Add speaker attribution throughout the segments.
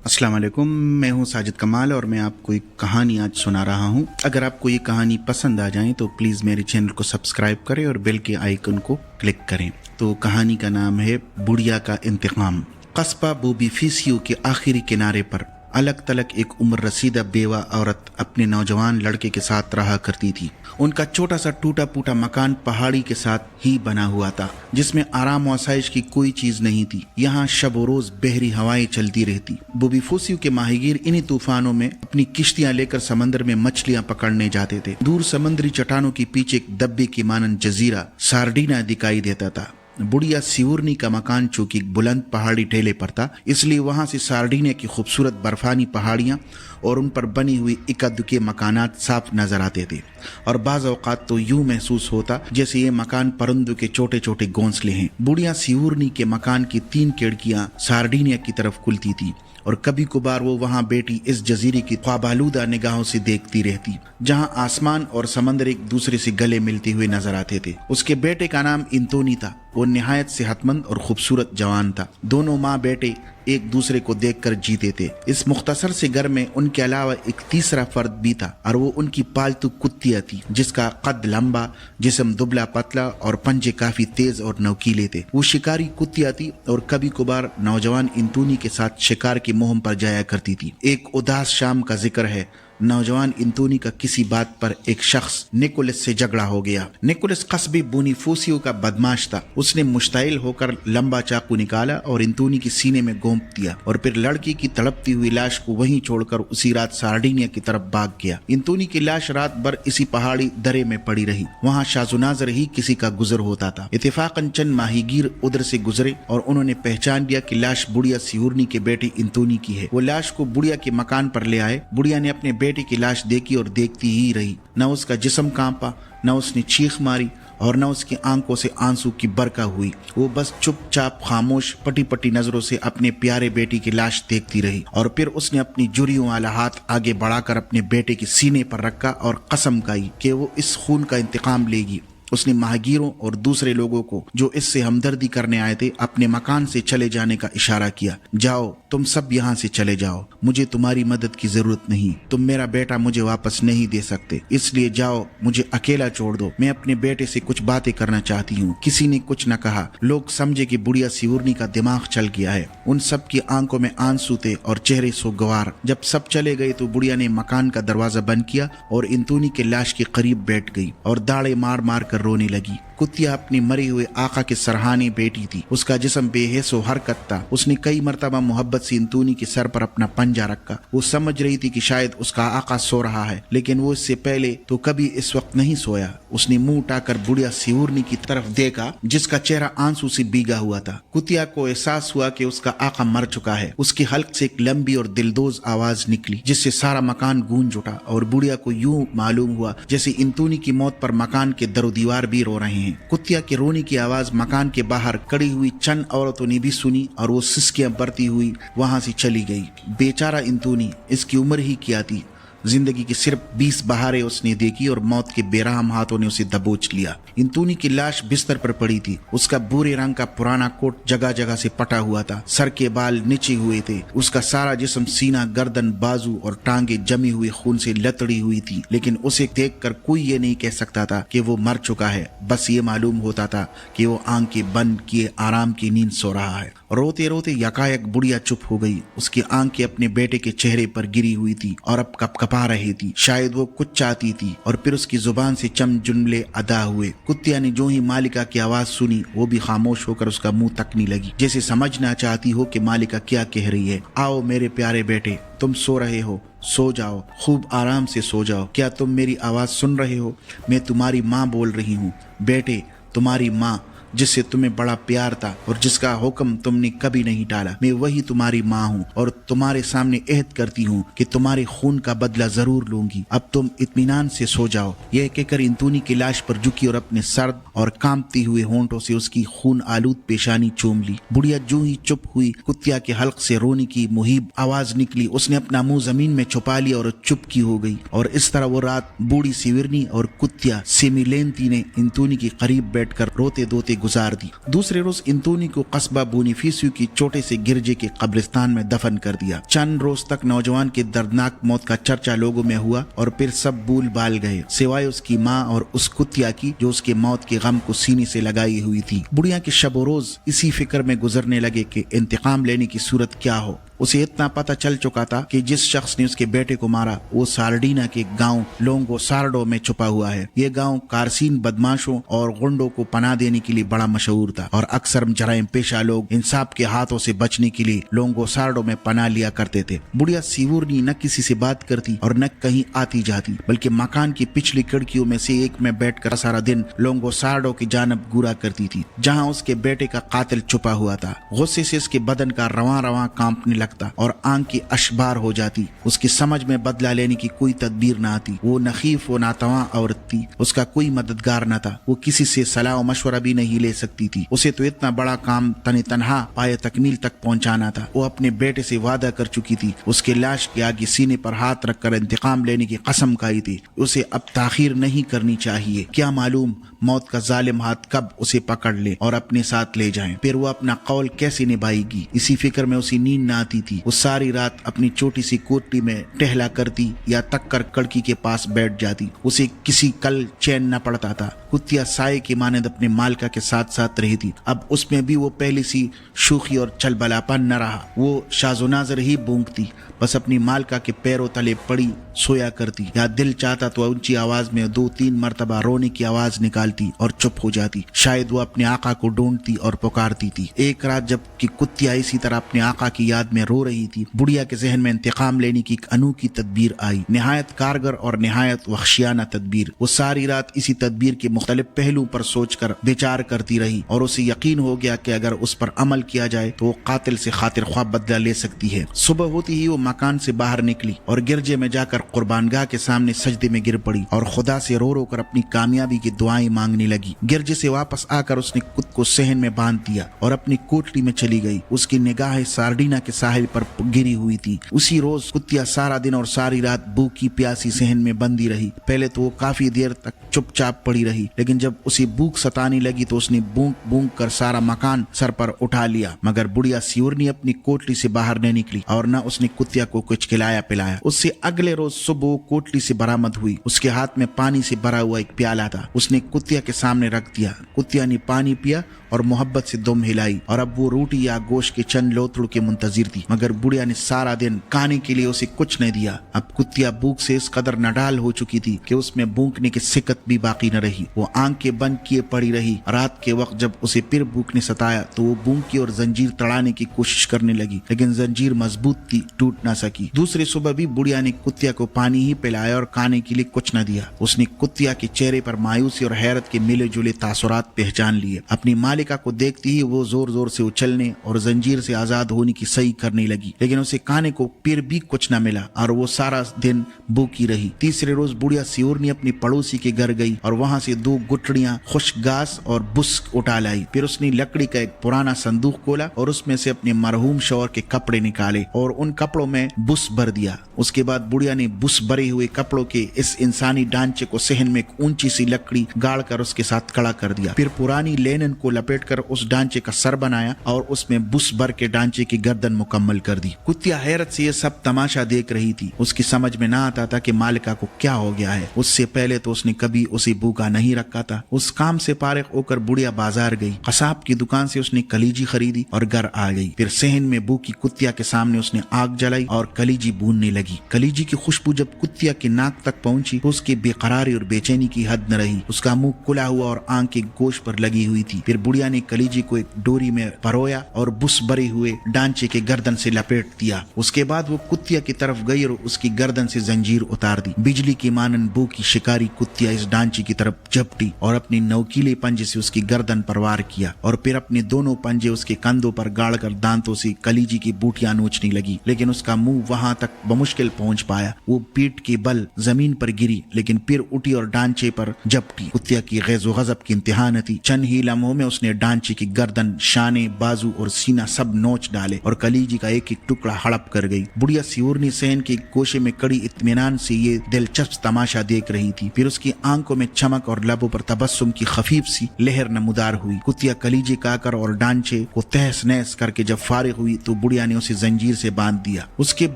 Speaker 1: अस्सलाम वालेकुम, मैं हूं साजिद कमाल और मैं आपको एक कहानी आज सुना रहा हूं। अगर आपको ये कहानी पसंद आ जाए तो प्लीज़ मेरे चैनल को सब्सक्राइब करें और बेल के आइकन को क्लिक करें। तो कहानी का नाम है बुढ़िया का इंतकाम। कस्बा बोबीफिसियो के आखिरी किनारे पर अलग तलक एक उम्र रसीदा बेवा औरत अपने नौजवान लड़के के साथ रहा करती थी। उनका छोटा सा टूटा फूटा मकान पहाड़ी के साथ ही बना हुआ था, जिसमें आराम व आसाइश की कोई चीज नहीं थी। यहाँ शब व रोज बहरी हवाएं चलती रहती। बोबीफिसियो के माहीगीर इन्हीं तूफानों में अपनी किश्तियां लेकर समंदर में मछलियां पकड़ने जाते थे। दूर समुद्री चट्टानों के पीछे एक दब्बे की मानन जजीरा सार्डिना दिखाई देता था। बुढ़िया सिउरनी का मकान चूंकि बुलंद पहाड़ी ढेले पर था, इसलिए वहां से सार्डिनिया की खूबसूरत बर्फानी पहाड़ियां और उन पर बनी हुई इक्का दुक्के मकानात साफ नजर आते थे। और बाज़ औक़ात तो यूं महसूस होता जैसे ये मकान परंदों के छोटे छोटे घोंसले हैं। बुढ़िया सिउरनी के मकान की 3 खिड़कियां सार्डिनिया की तरफ खुलती थी और कभी कभार वो वहां बैठी इस जजीरे की ख्वाबालूदा निगाहों से देखती रहती, जहां आसमान और समंदर एक दूसरे से गले मिलते हुए नजर आते थे। उसके बेटे का नाम इंतोनी था। वो निहायत सेहतमंद और खूबसूरत जवान था। दोनों माँ बेटे एक दूसरे को देखकर जीते थे। इस मुख्तसर से घर में उनके अलावा एक तीसरा फर्द भी था और वो उनकी पालतू कुत्तिया थी, जिसका कद लंबा, जिस्म दुबला पतला और पंजे काफी तेज और नौकीले थे। वो शिकारी कुत्तिया थी और कभी कभार नौजवान इंतोनी के साथ शिकार की मुहिम पर जाया करती थी। एक उदास शाम का जिक्र है। नौजवान इंतोनी का किसी बात पर एक शख्स निकोलस से झगड़ा हो गया। निकोलस कस्बे बोबीफिसियो का बदमाश था। उसने मुश्ताइल होकर लंबा चाकू निकाला और इंतोनी के सीने में घोंप दिया और फिर लड़की की तड़पती हुई लाश को वहीं छोड़कर उसी रात सार्डिनिया की तरफ भाग गया। इंतोनी की लाश रात भर इसी पहाड़ी दरे में पड़ी रही। वहाँ शाजुनाजर ही किसी का गुजर होता था। इत्तेफाकन चंद माहीगीर उधर से गुजरे और उन्होंने पहचान लिया कि लाश बुढ़िया सिउरनी के बेटे इंतोनी की है। वो लाश को बुढ़िया के मकान पर ले आए। बुढ़िया ने अपने बेटे की लाश देखी और देखती ही रही। न उसका जिस्म कांपा, न उसने चीख मारी और न उसकी आंखों से आंसू की बरका हुई। वो बस चुपचाप खामोश पटी पटी नजरों से अपने प्यारे बेटी की लाश देखती रही और फिर उसने अपनी जुरियों वाला हाथ आगे बढ़ाकर अपने बेटे के सीने पर रखा और कसम खाई कि वो इस खून का इंतकाम लेगी। उसने महागीरों और दूसरे लोगों को जो इससे हमदर्दी करने आए थे अपने मकान से चले जाने का इशारा किया। जाओ, तुम सब यहाँ से चले जाओ, मुझे तुम्हारी मदद की जरूरत नहीं। तुम मेरा बेटा मुझे वापस नहीं दे सकते, इसलिए जाओ, मुझे अकेला छोड़ दो। मैं अपने बेटे से कुछ बातें करना चाहती हूँ। किसी ने कुछ न कहा। लोग समझे कि बुढ़िया सिउरनी का दिमाग चल गया है। उन सब की आंखों में आंसू थे और चेहरे सोगवार। जब सब चले गए तो बुढ़िया ने मकान का दरवाजा बंद किया और इंतोनी के लाश के करीब बैठ गई और दाढ़े मार मार कर रोने लगी। कुतिया अपनी मरे हुए आका के सरहाने बेटी थी। उसका जिस्म बेहिस व हरकत था। उसने कई मरतबा मोहब्बत से इंतोनी के सर पर अपना पंजा रखा। वो समझ रही थी कि शायद उसका आका सो रहा है, लेकिन वो इससे पहले तो कभी इस वक्त नहीं सोया। उसने मुंह उठाकर बुढ़िया सिउरनी की तरफ देखा, जिसका चेहरा आंसू से भीगा हुआ था। कुतिया को एहसास हुआ कि उसका आका मर चुका है। उसके हल्क से एक लंबी और दिलदोज आवाज निकली, जिससे सारा मकान गूंज उठा और बुढ़िया को यूं मालूम हुआ जैसे इंतोनी की मौत पर मकान के दरो दीवार भी रो रहे हैं। कुतिया के रोने की आवाज मकान के बाहर खड़ी हुई चंद औरतों ने भी सुनी और वो सिसकियां बरती हुई वहां से चली गई। बेचारा इंतोनी, इसकी उम्र ही क्या थी। जिंदगी की सिर्फ 20 बहारें उसने देखी और मौत के बेरहम हाथों ने उसे दबोच लिया। इंतोनी की लाश बिस्तर पर पड़ी थी। उसका भूरे रंग का पुराना कोट जगह जगह से पटा हुआ था। सर के बाल नीचे हुए थे। उसका सारा जिस्म, सीना, गर्दन, बाजू और टांगे जमी हुई खून से लतड़ी हुई थी, लेकिन उसे देखकर कोई ये नहीं कह सकता था कि वो मर चुका है। बस ये मालूम होता था कि वो आंखें बंद किए आराम की नींद सो रहा है। रोते रोते यकायक बुढ़िया चुप हो गई। उसकी आंखें अपने बेटे के चेहरे पर गिरी हुई थी और अब कपकपा रही थी। शायद वो कुछ चाहती थी और फिर उसकी जुबान से चंद जुमले अदा हुए। कुत्तिया ने जो ही मालिका की आवाज सुनी, वो भी खामोश होकर उसका मुंह तकने लगी, जैसे समझना चाहती हो कि मालिका क्या कह रही है। आओ मेरे प्यारे बेटे, तुम सो रहे हो, सो जाओ, खूब आराम से सो जाओ। क्या तुम मेरी आवाज सुन रहे हो? मैं तुम्हारी माँ बोल रही हूँ बेटे, तुम्हारी माँ, जिससे तुम्हें बड़ा प्यार था और जिसका हुक्म तुमने कभी नहीं टाला। मैं वही तुम्हारी माँ हूँ और तुम्हारे सामने अहद करती हूँ कि तुम्हारे खून का बदला जरूर लूंगी। अब तुम इत्मीनान से सो जाओ। यह कहकर इंतोनी की लाश पर झुकी और अपने सर्द और कांपती हुए होंठों से उसकी खून आलूद पेशानी चूम ली। बुढ़िया जो ही चुप हुई, कुत्तिया के हल्क से रोने की मुहिब आवाज निकली। उसने अपना मुंह जमीन में छुपा लिया और चुपकी हो गई। और इस तरह वो रात बूढ़ी सिविरनी और कुत्तिया सेमिलेंती ने इंतोनी के करीब बैठकर रोते धोते गुजार दी। दूसरे रोज इंतोनी को कस्बा बोनिफिसियो की छोटे से गिरजे के कब्रिस्तान में दफन कर दिया। चंद रोज तक नौजवान की दर्दनाक मौत का चर्चा लोगों में हुआ और फिर सब भूल भाल गए सिवाय उसकी माँ और उस कुतिया की जो उसके मौत के गम को सीने से लगाई हुई थी। बुढ़िया के शब रोज इसी फिक्र में गुजरने लगे कि इंतकाम लेने की सूरत क्या हो। उसे इतना पता चल चुका था कि जिस शख्स ने उसके बेटे को मारा वो सार्डिना के गांव लोंगो सार्डो में छुपा हुआ है। ये गांव कारसीन बदमाशों और गुंडों को पनाह देने के लिए बड़ा मशहूर था और अक्सर जराइम पेशा लोग इंसाफ के हाथों से बचने के लिए लोंगो सार्डो में पनाह लिया करते थे। बुढ़िया सिवुरनी न किसी से बात करती और न कहीं आती जाती, बल्कि मकान की पिछली खिड़कियों में से एक में बैठकर सारा दिन लोंगो सार्डो की जानब घूरा करती थी जहाँ उसके बेटे का कातिल छुपा हुआ था। गुस्से से उसके बदन का रवां रवां कांपने लगता और आंख की अशबार हो जाती। उसकी समझ में बदला लेने की कोई तदबीर न आती। वो नखीफ व नातवा औरत थी, उसका कोई मददगार न था। वो किसी से सलाह और मशवरा भी नहीं ले सकती थी। उसे तो इतना बड़ा काम तन्हा पाए तकमील तक पहुंचाना था। वो अपने बेटे से वादा कर चुकी थी, उसके लाश के आगे सीने पर हाथ रखकर इंतकाम लेने की कसम खाई थी। उसे अब ताखीर नहीं करनी चाहिए। क्या मालूम मौत का जालिम हाथ कब उसे पकड़ ले और अपने साथ ले जाए। फिर वो अपना कौल कैसे निभाएगी, इसी फिक्र में उसे नींद न आती थी। वो सारी रात अपनी छोटी सी कोठरी में टहला करती या तक कर कड़की के पास बैठ जाती। उसे किसी कल चैन न पड़ता था। कुतिया साये की मानद अपने मालिका के साथ साथ रही थी। अब उसमें भी वो पहली सी शूखी और चलबलापन न रहा। वो शाज़ोनाज़र ही बूंकती, बस अपनी मालिका के पैरों तले पड़ी सोया करती। या दिल चाहता तो ऊंची आवाज में 2-3 मरतबा रोने की आवाज निकालती और चुप हो जाती। शायद वो अपने आका को ढूंढती और पुकारती थी। एक रात जब कि कुतिया इसी तरह अपने आका की याद में रो रही थी, बुढ़िया के जहन में इंतकाम लेने की एक अनोखी तदबीर आई, निहायत कारगर और निहायत वहशियाना तदबीर। वो सारी रात इसी तदबीर के मुख्तलिफ पहलू पर सोचकर विचार करती रही और उसे यकीन हो गया कि अगर उस पर अमल किया जाए तो वो कातिल से खातिर ख्वाह बदला ले सकती है। सुबह होती ही वो मकान से बाहर निकली और गिरजे में जाकर कुर्बानगाह के सामने सजदे में गिर पड़ी और खुदा से रो रो कर अपनी कामयाबी की दुआएं मांगने लगी। गिरजे से वापस आकर उसने खुद को सहन में बांध दिया और अपनी कोठरी में चली गई। उसकी निगाहें सार्डिना के साहिल पर गिरी हुई थी। उसी रोज कुतिया सारा दिन और सारी रात भूखी प्यासी सहन में बंदी रही। पहले तो वो काफी देर तक चुपचाप पड़ी रही, लेकिन जब उसे भूख सताने लगी तो उसने बूंक बूंक कर सारा मकान सर पर उठा लिया। मगर बुढ़िया सियोरनी अपनी कोठरी से बाहर न निकली और न उसने कुतिया को कुछ खिलाया पिलाया। उससे अगले रोज सुबह कोठरी से बरामद हुई। उसके हाथ में पानी से भरा हुआ एक प्याला था। उसने कुतिया के सामने रख दिया। कुतिया ने पानी पिया और मोहब्बत से दुम हिलाई और अब वो रोटी या गोश्त के चंद लोथड़ों के मुंतजिर थी। मगर बुढ़िया ने सारा दिन खाने के लिए उसे कुछ नहीं दिया। अब कुतिया भूख से इस कदर नडाल हो चुकी थी कि उसमें भूखने की सिकत भी बाकी न रही। वो आंखें बंद किए पड़ी रही। रात के वक्त जब उसे फिर भूख ने सताया तो वो भूखी और जंजीर तड़ाने की कोशिश करने लगी, लेकिन जंजीर मजबूत थी, टूट ना सकी। दूसरी सुबह भी बुढ़िया ने कुतिया को पानी ही पिलाया और खाने के लिए कुछ न दिया। उसने कुतिया के चेहरे पर मायूसी और हैरत के मिले जुले तासुरात पहचान लिए। अपनी मालिका को देखती ही वो जोर जोर से उछलने और जंजीर से आजाद होने की सही करने लगी, लेकिन उसे खाने को फिर भी कुछ न मिला और वो सारा दिन भूखी रही। तीसरे रोज बुढ़िया सियोरनी अपनी पड़ोसी के घर गई और वहां से 2 गुठड़ियां खुश्क घास और बुस्क उठा लाई। फिर उसने लकड़ी का एक पुराना संदूक खोला और उसमें से अपने मरहूम शौहर के कपड़े निकाले और उन कपड़ों में बुस भर दिया। उसके बाद बुढ़िया ने बुस भरे हुए कपड़ों के इस इंसानी ढांचे को सहन में एक ऊंची सी लकड़ी गाड़ कर उसके साथ खड़ा कर दिया। फिर पुरानी लेनन को लपेटकर उस ढांचे का सर बनाया और उसमें बुस भर के ढांचे की गर्दन मुकम्मल कर दी। कुतिया हैरत से ये सब तमाशा देख रही थी। उसकी समझ में ना आता था कि मालिका को क्या हो गया है। उससे पहले तो उसने कभी उसे भूखा नहीं रखा था। उस काम से फारिग होकर बुढ़िया बाजार गई। कसाब की दुकान से उसने कलीजी खरीदी और घर आ गई। फिर सहन में भूखी कुतिया के सामने उसने आग जलाई और कलीजी भूनने लगी। कलीजी की खुशबू जब कुतिया के नाक तक पहुंची तो उसकी बेकरारी और बेचैनी की हद न रही। उसका मुंह खुला हुआ और आंखें गोश्त पर लगी हुई थी। फिर बुढ़िया ने कलीजी को एक डोरी में परोया और बुस भरे हुए ढांचे के गर्दन से लपेट दिया। उसके बाद वो कुतिया की तरफ गई और उसकी गर्दन से जंजीर उतार दी। बिजली की मानन भूखी शिकारी कुतिया इस ढांचे की तरफ झपटी और अपनी नौकीले पंजे से उसकी गर्दन पर वार किया और फिर अपने दोनों पंजे उसके कंधों पर गाड़कर दांतों से कलीजी की बूटियां नोचने लगी, लेकिन उसका मुंह वहां तक बमुश्किल पहुंच पाया। वो पीठ के बल जमीन पर गिरी, लेकिन फिर उठी और ढांचे पर झपटी। कुतिया की गैज़ो गज़ब की इंतहा न थी। चंद ही लम्हों में उसने ढांचे की गर्दन, शाने, बाजू और सीना सब नोच डाले और कलीजी का एक एक टुकड़ा हड़प कर गई। बुढ़िया सियोरनी सहन के गोशे में कड़ी इत्मीनान से ये दिलचस्प तमाशा देख रही थी। फिर उसकी आंखों में चमक और लबों पर तबस्सुम की खफीफ सी लहर नमूदार हुई। कुतिया कलीजे काकर और डांचे को तहस नहस करके जब फारिग हुई तो बुढ़िया ने उसे जंजीर से बांध दिया। उसके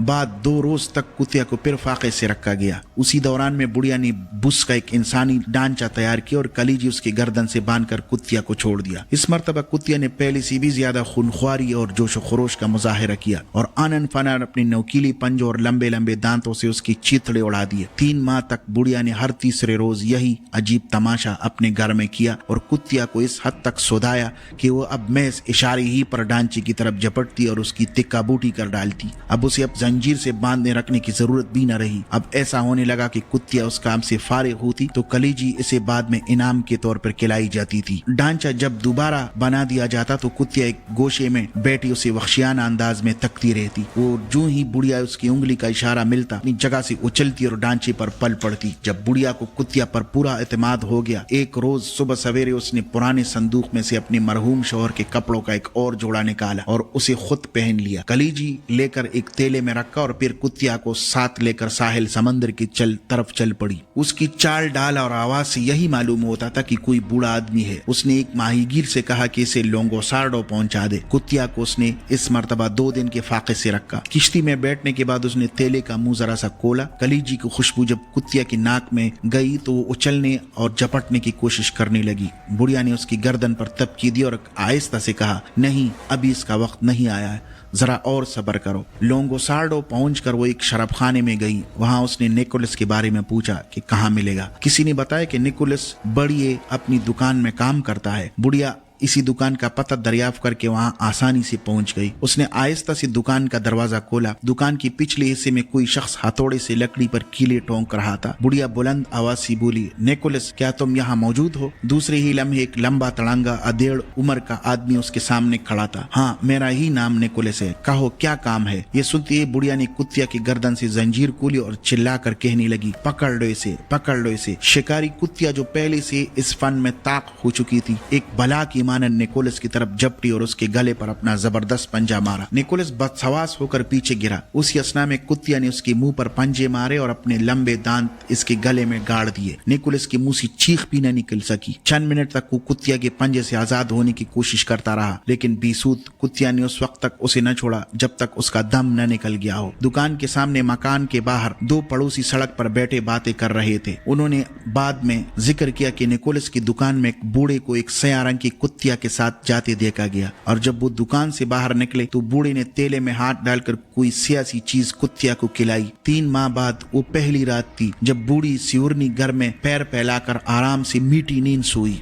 Speaker 1: बाद 2 रोज तक कुतिया को फिर फाके से रखा गया। उसी दौरान में बुढ़िया ने बुस का एक इंसानी ढांचा तैयार किया और कलीजी उसके गर्दन से बांधकर कुतिया को छोड़ दिया। इस मर्तबा कुतिया ने पहले से भी ज्यादा खूनख्वारी और जोश खरोश का मुजाहिरा किया और आनन फनान अपनी नोकीली पंजों और लंबे लंबे दांतों से उसकी चीथड़े उड़ा दिए। 3 माह तक बुढ़िया ने हर तीसरे रोज यही अजीब तमाशा अपने घर में किया और कुतिया को इस हद तक सुधाया कि वो अब महज इशारे ही पर ढांचे की तरफ झपटती और उसकी तिक्का बूटी कर डालती। अब उसे अब जंजीर से बांधने रखने की जरूरत भी न रही। अब ऐसा होने लगा कि कुतिया उस काम से फारिग होती तो कलीजी इसे बाद में इनाम के तौर पर खिलाई जाती थी। ढांचा जब दोबारा बना दिया जाता तो कुतिया एक गोशे में बैठी उसे वख्शियाना अंदाज में तकती रहती। वो जो ही बुढ़िया उसकी उंगली का इशारा मिलता अपनी जगह से उछलती और ढांचे पर पल पड़ती। जब बुढ़िया को कुतिया पर पूरा एतमाद हो गया, एक रोज सुबह सवेरे उसने पुराने संदूक में से अपने मरहूम शौहर के कपड़ों का एक और जोड़ा निकाला और उसे खुद पहन लिया। कलीजी लेकर एक तेले में रखा और फिर कुतिया को साथ लेकर साहिल समंदर की तरफ चल पड़ी। उसकी चाल डाल और आवाज से यही मालूम होता था कि कोई बूढ़ा आदमी है। उसने एक माहीगीर से कहा कि इसे लोंगोसार्डो पहुंचा दे। कुतिया को उसने इस मर्तबा 2 दिन के फाके से रखा। किश्ती में बैठने के बाद उसने तेले का मुंह जरा सा खोला। कलीजी की खुशबू जब कुतिया की नाक में गई तो वो उछलने और झपटने की कोशिश करने लगी। बुढ़िया ने उसकी गर्दन पर तपकी दी और आहिस्ता से कहा, नहीं, अभी इसका वक्त नहीं आया है, जरा और सब्र करो। लोंगोसार्डो पहुंचकर वो एक शराबखाने में गई। वहां उसने निकोलस के बारे में पूछा कि कहाँ मिलेगा। किसी ने बताया कि निकोलस बड़िए अपनी दुकान में काम करता है। बुढ़िया इसी दुकान का पता दरियाफ्त करके वहां आसानी से पहुंच गई। उसने आहिस्ता से दुकान का दरवाजा खोला। दुकान की पिछले हिस्से में कोई शख्स हथौड़े से लकड़ी पर कीले ठोंक रहा था। बुढ़िया बुलंद आवाज से बोली, निकोलस, क्या तुम यहाँ मौजूद हो? दूसरे ही लम्हे एक लंबा तड़ांगा अधेड़ उम्र का आदमी उसके सामने खड़ा था। हाँ, मेरा ही नाम निकोलस है, कहो क्या काम है? ये सुनते ही बुढ़िया ने कुतिया की गर्दन से जंजीर खोली और चिल्लाकर कहने लगी, पकड़ लो इसे, पकड़ लो इसे। शिकारी कुतिया जो पहले से इस फन में ताक हो चुकी थी, एक भला की मानन निकोलस की तरफ झपटी और उसके गले पर अपना जबरदस्त पंजा मारा। निकोलस बदसवास होकर पीछे गिरा। उसी असना में कुतिया ने उसके मुंह पर पंजे मारे और अपने लंबे दांत इसके गले में गाड़ दिए। निकोलस के मुंह से चीख भी न निकल सकी। चंद मिनट तक वो कुतिया के पंजे से आजाद होने की कोशिश करता रहा, लेकिन बेसूद। कुतिया ने उस वक्त तक उसे न छोड़ा जब तक उसका दम न निकल गया हो। दुकान के सामने मकान के बाहर 2 पड़ोसी सड़क पर बैठे बातें कर रहे थे। उन्होंने बाद में जिक्र किया कि निकोलस की दुकान में एक बूढ़े को एक सया रंग की कुतिया के साथ जाते देखा गया और जब वो दुकान से बाहर निकले तो बूढ़े ने तेले में हाथ डालकर कोई सियासी चीज कुतिया को खिलाई। 3 माह बाद वो पहली रात थी जब बूढ़ी सियुरनी घर में पैर फैलाकर आराम से मीठी नींद सोई।